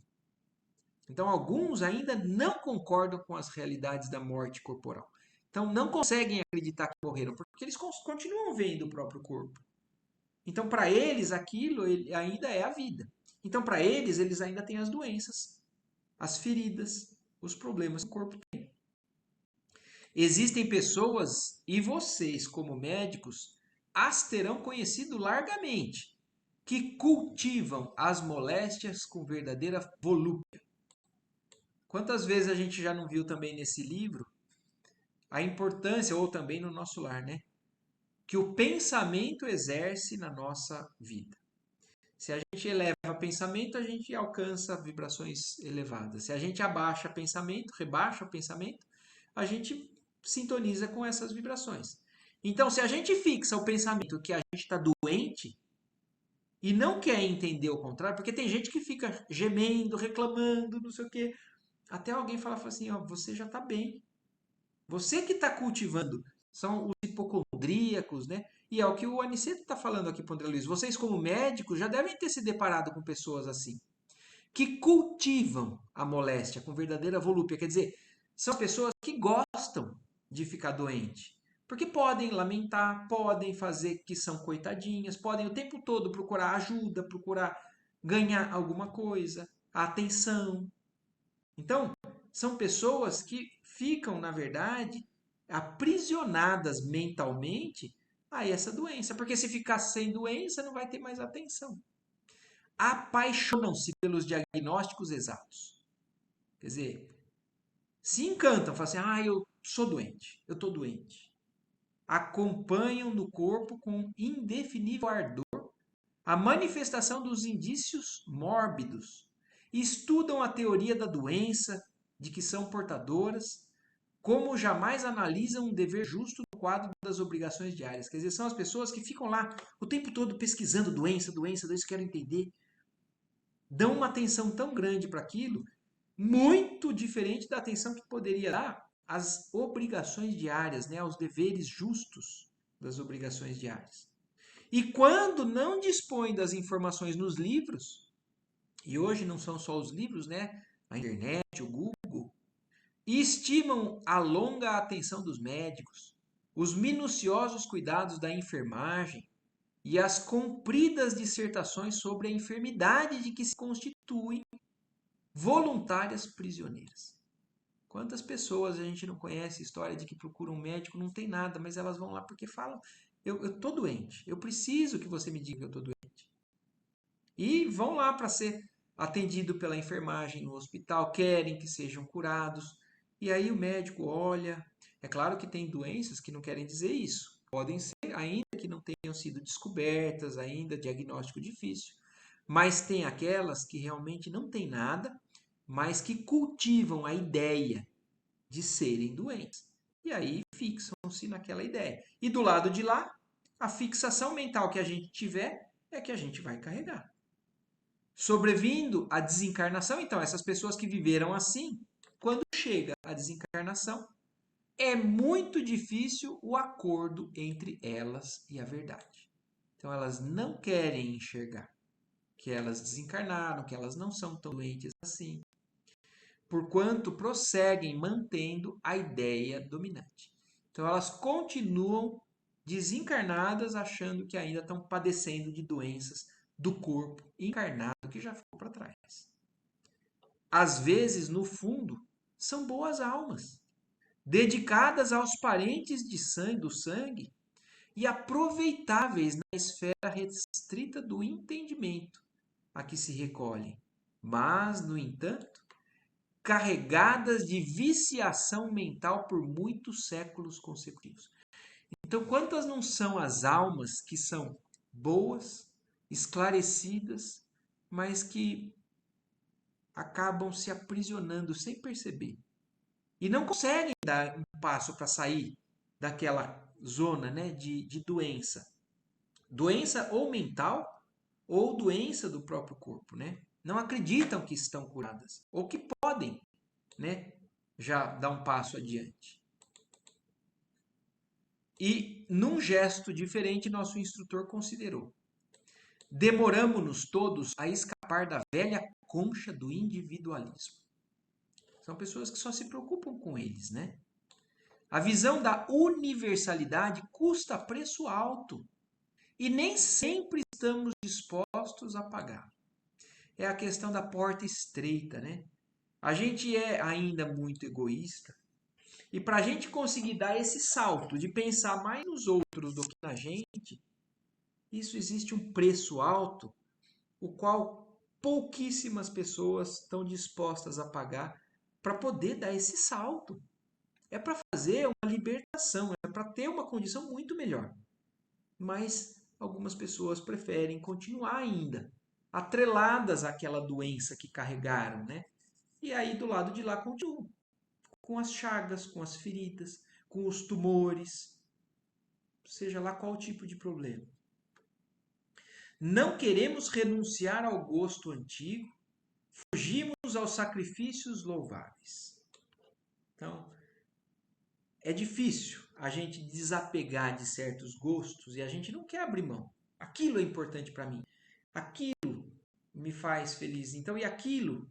Então, alguns ainda não concordam com as realidades da morte corporal. Então, não conseguem acreditar que morreram, porque eles continuam vendo o próprio corpo. Então, para eles, aquilo ainda é a vida. Então, para eles, eles ainda têm as doenças, as feridas, os problemas que o corpo tem. Existem pessoas, e vocês, como médicos, as terão conhecido largamente, que cultivam as moléstias com verdadeira volúpia. Quantas vezes a gente já não viu também nesse livro a importância, ou também no nosso lar, né? Que o pensamento exerce na nossa vida. Se a gente eleva pensamento, a gente alcança vibrações elevadas. Se a gente abaixa pensamento, rebaixa o pensamento, a gente sintoniza com essas vibrações. Então, se a gente fixa o pensamento que a gente está doente e não quer entender o contrário, porque tem gente que fica gemendo, reclamando, não sei o quê, até alguém falar assim, ó, você já está bem. Você que está cultivando são os hipocondríacos, né? E é o que o Aniceto está falando aqui para o André Luiz. Vocês, como médicos, já devem ter se deparado com pessoas assim, que cultivam a moléstia com verdadeira volúpia. Quer dizer, são pessoas que gostam de ficar doente. Porque podem lamentar, podem fazer que são coitadinhas, podem o tempo todo procurar ajuda, procurar ganhar alguma coisa, atenção. Então, são pessoas que ficam, na verdade, aprisionadas mentalmente a essa doença. Porque se ficar sem doença, não vai ter mais atenção. Apaixonam-se pelos diagnósticos exatos. Quer dizer, se encantam, falam assim: eu sou doente, eu estou doente. Acompanham no corpo com indefinível ardor a manifestação dos indícios mórbidos. Estudam a teoria da doença, de que são portadoras, como jamais analisam um dever justo no quadro das obrigações diárias. Quer dizer, são as pessoas que ficam lá o tempo todo pesquisando doença, doença, doença, quero entender. Dão uma atenção tão grande para aquilo, muito diferente da atenção que poderia dar às obrigações diárias, né, aos deveres justos das obrigações diárias. E quando não dispõe das informações nos livros, e hoje não são só os livros, né, a internet, o Google, e estimam a longa atenção dos médicos, os minuciosos cuidados da enfermagem e as compridas dissertações sobre a enfermidade de que se constituem voluntárias prisioneiras. Quantas pessoas a gente não conhece a história de que procuram um médico, não tem nada, mas elas vão lá porque falam: eu estou doente, eu preciso que você me diga que eu estou doente. E vão lá para ser atendido pela enfermagem no hospital, querem que sejam curados. E aí o médico olha. É claro que tem doenças que não querem dizer isso. Podem ser, ainda que não tenham sido descobertas, ainda diagnóstico difícil. Mas tem aquelas que realmente não tem nada, mas que cultivam a ideia de serem doentes. E aí fixam-se naquela ideia. E do lado de lá, a fixação mental que a gente tiver é que a gente vai carregar. Sobrevindo a desencarnação, então, essas pessoas que viveram assim, quando chega a desencarnação, é muito difícil o acordo entre elas e a verdade. Então, elas não querem enxergar que elas desencarnaram, que elas não são tão doentes assim, porquanto prosseguem mantendo a ideia dominante. Então, elas continuam desencarnadas, achando que ainda estão padecendo de doenças do corpo encarnado que já ficou para trás. Às vezes, no fundo, são boas almas, dedicadas aos parentes de sangue, do sangue e aproveitáveis na esfera restrita do entendimento a que se recolhem, mas, no entanto, carregadas de viciação mental por muitos séculos consecutivos. Então, quantas não são as almas que são boas, esclarecidas, mas que acabam se aprisionando sem perceber e não conseguem dar um passo para sair daquela zona, né, de doença. Doença ou mental ou doença do próprio corpo, né? Não acreditam que estão curadas ou que podem, né, já dar um passo adiante. E num gesto diferente, nosso instrutor considerou: demoramos-nos todos a escapar da velha concha do individualismo. São pessoas que só se preocupam com eles, né? A visão da universalidade custa preço alto e nem sempre estamos dispostos a pagar. É a questão da porta estreita, né? A gente é ainda muito egoísta e para a gente conseguir dar esse salto de pensar mais nos outros do que na gente, isso existe um preço alto, o qual pouquíssimas pessoas estão dispostas a pagar para poder dar esse salto. É para fazer uma libertação, é para ter uma condição muito melhor. Mas algumas pessoas preferem continuar ainda atreladas àquela doença que carregaram, né? E aí do lado de lá continuam com as chagas, com as feridas, com os tumores, seja lá qual tipo de problema. Não queremos renunciar ao gosto antigo, fugimos aos sacrifícios louváveis. Então, é difícil a gente desapegar de certos gostos e a gente não quer abrir mão. Aquilo é importante para mim. Aquilo me faz feliz. Então, e aquilo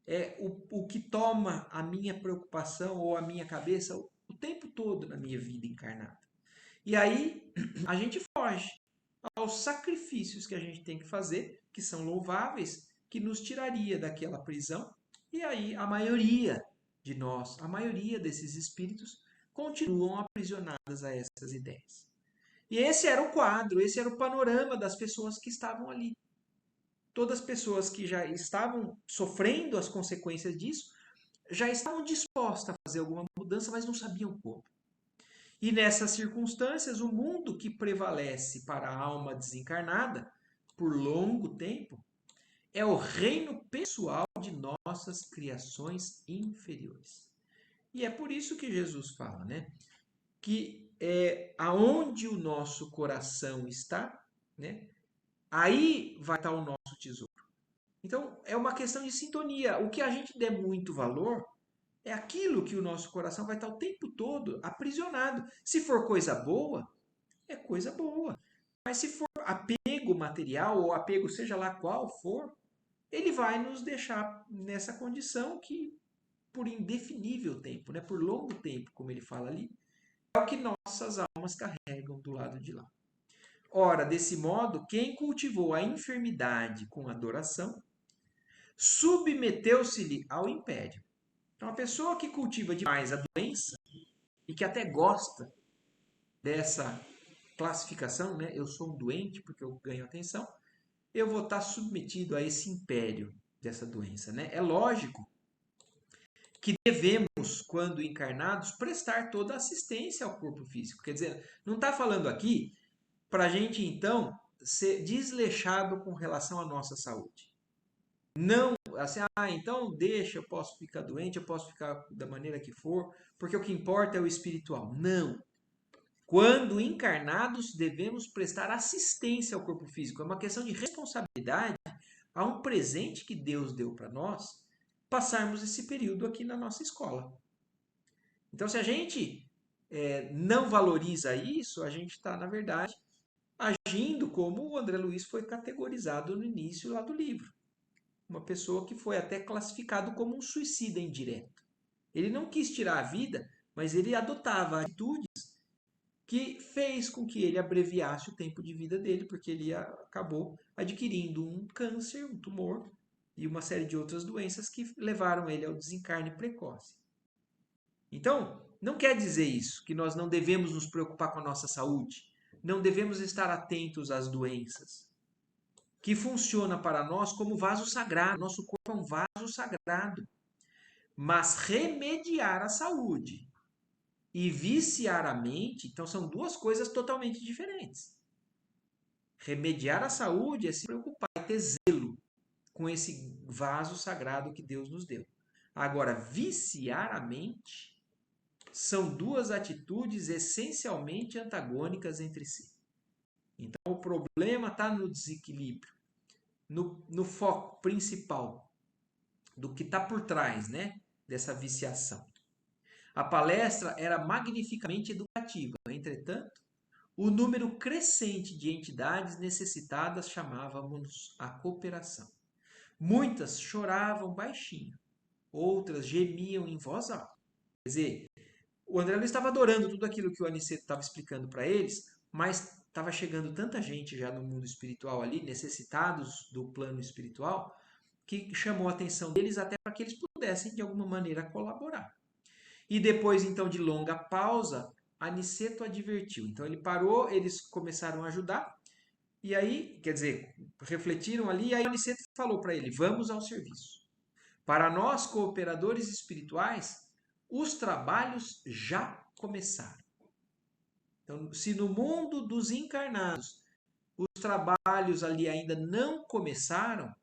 é o que toma a minha preocupação ou a minha cabeça o tempo todo na minha vida encarnada. E aí a gente foge aos sacrifícios que a gente tem que fazer, que são louváveis, que nos tiraria daquela prisão. E aí a maioria de nós, a maioria desses espíritos, continuam aprisionadas a essas ideias. E esse era o quadro, esse era o panorama das pessoas que estavam ali. Todas as pessoas que já estavam sofrendo as consequências disso, já estavam dispostas a fazer alguma mudança, mas não sabiam como. E nessas circunstâncias, o mundo que prevalece para a alma desencarnada por longo tempo é o reino pessoal de nossas criações inferiores. E é por isso que Jesus fala, né, que aonde o nosso coração está, né, aí vai estar o nosso tesouro. Então, é uma questão de sintonia. O que a gente der muito valor é aquilo que o nosso coração vai estar o tempo todo aprisionado. Se for coisa boa, é coisa boa. Mas se for apego material ou apego seja lá qual for, ele vai nos deixar nessa condição que por indefinível tempo, né, por longo tempo, como ele fala ali, é o que nossas almas carregam do lado de lá. Ora, desse modo, quem cultivou a enfermidade com adoração, submeteu-se-lhe ao império. Então, a pessoa que cultiva demais a doença e que até gosta dessa classificação, né? Eu sou um doente porque eu ganho atenção, eu vou estar submetido a esse império dessa doença, né? É lógico que devemos, quando encarnados, prestar toda a assistência ao corpo físico. Quer dizer, não está falando aqui para a gente, então, ser desleixado com relação à nossa saúde. Não, assim, então deixa, eu posso ficar doente, eu posso ficar da maneira que for, porque o que importa é o espiritual. Não. Quando encarnados, devemos prestar assistência ao corpo físico. É uma questão de responsabilidade a um presente que Deus deu para nós, passarmos esse período aqui na nossa escola. Então, se a gente não valoriza isso, a gente está, na verdade, agindo como o André Luiz foi categorizado no início lá do livro. Uma pessoa que foi até classificado como um suicida indireto. Ele não quis tirar a vida, mas ele adotava atitudes que fez com que ele abreviasse o tempo de vida dele, porque ele acabou adquirindo um câncer, um tumor e uma série de outras doenças que levaram ele ao desencarne precoce. Então, não quer dizer isso, que nós não devemos nos preocupar com a nossa saúde, não devemos estar atentos às doenças, que funciona para nós como vaso sagrado. Nosso corpo é um vaso sagrado. Mas remediar a saúde e viciar a mente, então são duas coisas totalmente diferentes. Remediar a saúde é se preocupar, é ter zelo com esse vaso sagrado que Deus nos deu. Agora, viciar a mente são duas atitudes essencialmente antagônicas entre si. Então, o problema está no desequilíbrio, no foco principal do que está por trás, né, dessa viciação. A palestra era magnificamente educativa, entretanto, o número crescente de entidades necessitadas chamávamos a cooperação. Muitas choravam baixinho, outras gemiam em voz alta. Quer dizer, o André Luiz estava adorando tudo aquilo que o Aniceto estava explicando para eles, mas estava chegando tanta gente já no mundo espiritual ali, necessitados do plano espiritual, que chamou a atenção deles até para que eles pudessem, de alguma maneira, colaborar. E depois, então, de longa pausa, Aniceto advertiu. Então, ele parou, eles começaram a ajudar, e aí, quer dizer, refletiram ali, e aí Aniceto falou para ele, vamos ao serviço. Para nós, cooperadores espirituais, os trabalhos já começaram. Então, se no mundo dos encarnados os trabalhos ali ainda não começaram,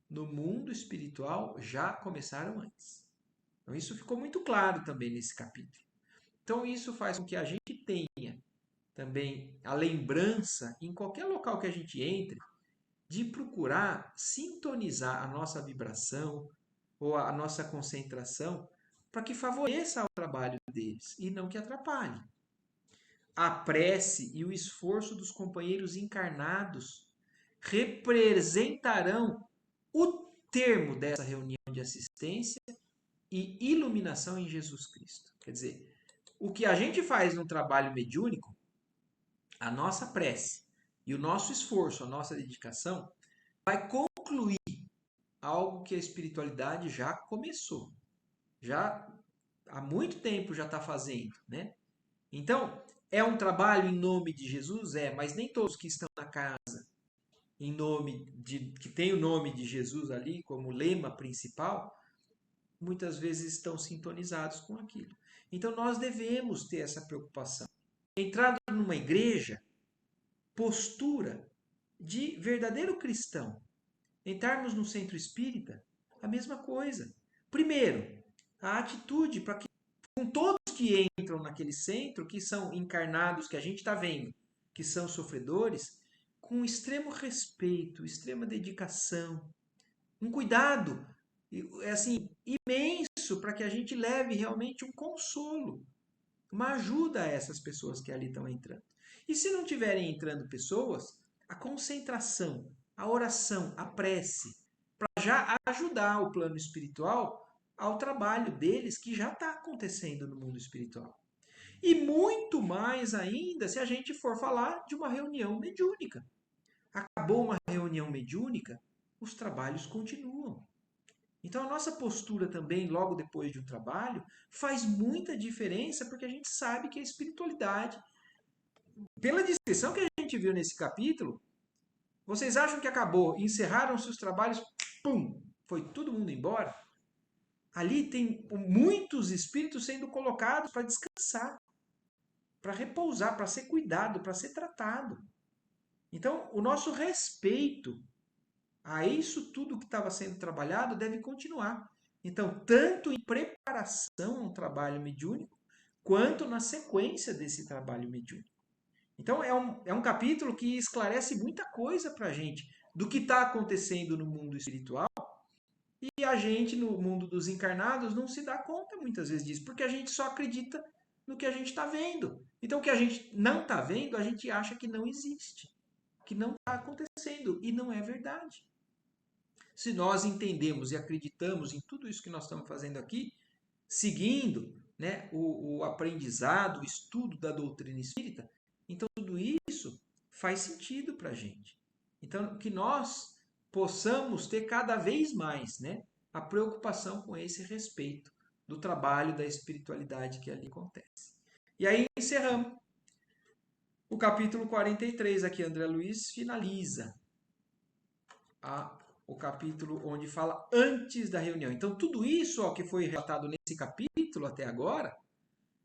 no mundo espiritual já começaram antes. Então, isso ficou muito claro também nesse capítulo. Então, isso faz com que a gente tenha também a lembrança, em qualquer local que a gente entre, de procurar sintonizar a nossa vibração ou a nossa concentração para que favoreça o trabalho deles e não que atrapalhe. A prece e o esforço dos companheiros encarnados representarão o termo dessa reunião de assistência e iluminação em Jesus Cristo. Quer dizer, o que a gente faz no trabalho mediúnico, a nossa prece e o nosso esforço, a nossa dedicação, vai concluir algo que a espiritualidade já começou. Já há muito tempo já está fazendo, né? Então, é um trabalho em nome de Jesus? É, mas nem todos que estão na casa em nome de que tem o nome de Jesus ali como lema principal, muitas vezes estão sintonizados com aquilo. Então nós devemos ter essa preocupação. Entrar numa igreja, postura de verdadeiro cristão. Entrarmos no centro espírita, a mesma coisa. Primeiro, a atitude para que com todos que entram naquele centro, que são encarnados, que a gente está vendo, que são sofredores, com extremo respeito, extrema dedicação, um cuidado, assim, imenso para que a gente leve realmente um consolo, uma ajuda a essas pessoas que ali estão entrando. E se não tiverem entrando pessoas, a concentração, a oração, a prece, para já ajudar o plano espiritual ao trabalho deles que já está acontecendo no mundo espiritual. E muito mais ainda se a gente for falar de uma reunião mediúnica. Acabou uma reunião mediúnica, os trabalhos continuam. Então a nossa postura também, logo depois de um trabalho, faz muita diferença porque a gente sabe que a espiritualidade, pela descrição que a gente viu nesse capítulo, vocês acham que acabou, encerraram-se os trabalhos, pum, foi todo mundo embora? Ali tem muitos espíritos sendo colocados para descansar, para repousar, para ser cuidado, para ser tratado. Então, o nosso respeito a isso tudo que estava sendo trabalhado deve continuar. Então, tanto em preparação ao trabalho mediúnico, quanto na sequência desse trabalho mediúnico. Então, é um capítulo que esclarece muita coisa para a gente do que está acontecendo no mundo espiritual e a gente, no mundo dos encarnados, não se dá conta muitas vezes disso, porque a gente só acredita no que a gente está vendo. Então, o que a gente não está vendo, a gente acha que não existe, que não está acontecendo, e não é verdade. Se nós entendemos e acreditamos em tudo isso que nós estamos fazendo aqui, seguindo, né, o aprendizado, o estudo da doutrina espírita, então tudo isso faz sentido para a gente. Então, que nós possamos ter cada vez mais, né, a preocupação com esse respeito do trabalho da espiritualidade que ali acontece. E aí encerramos o capítulo 43, aqui André Luiz finaliza o capítulo onde fala antes da reunião. Então, tudo isso ó, que foi relatado nesse capítulo até agora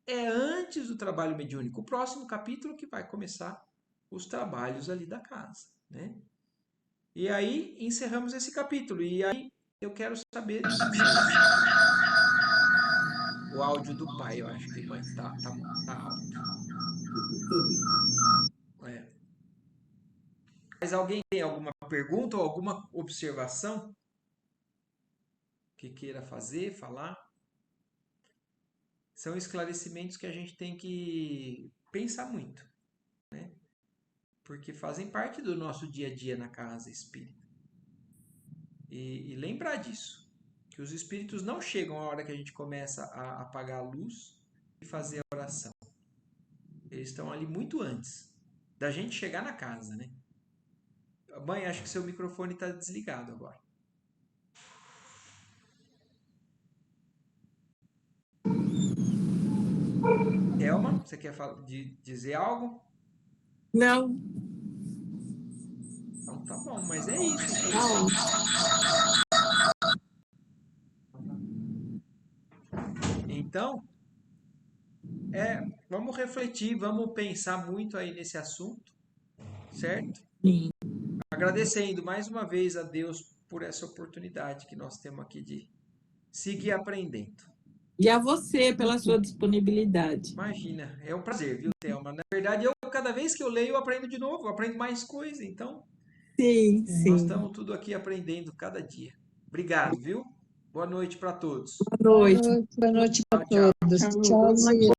é antes do trabalho mediúnico. O próximo capítulo que vai começar os trabalhos ali da casa, né? E aí encerramos esse capítulo. E aí eu quero saber o áudio do pai. Eu acho que tá alto. É. Mas alguém tem alguma pergunta ou alguma observação que queira fazer, falar? São esclarecimentos que a gente tem que pensar muito, né? Porque fazem parte do nosso dia a dia na casa espírita. E lembrar disso, que os espíritos não chegam a hora que a gente começa a apagar a luz e fazer a oração. Eles estão ali muito antes da gente chegar na casa, né? Mãe, acho que seu microfone está desligado agora. Thelma, você quer dizer algo? Não. Então tá bom, mas é isso. Não. Então, vamos refletir, vamos pensar muito aí nesse assunto, certo? Sim. Agradecendo mais uma vez a Deus por essa oportunidade que nós temos aqui de seguir aprendendo. E a você pela sua disponibilidade. Imagina, é um prazer, viu, Thelma? Na verdade, cada vez que eu leio, eu aprendo de novo, eu aprendo mais coisa. Então, Sim, nós sim. estamos tudo aqui aprendendo cada dia. Obrigado, viu? Boa noite para todos. Boa noite. Boa noite para Tchau, tchau. todos. Tchau. Tchauzinho.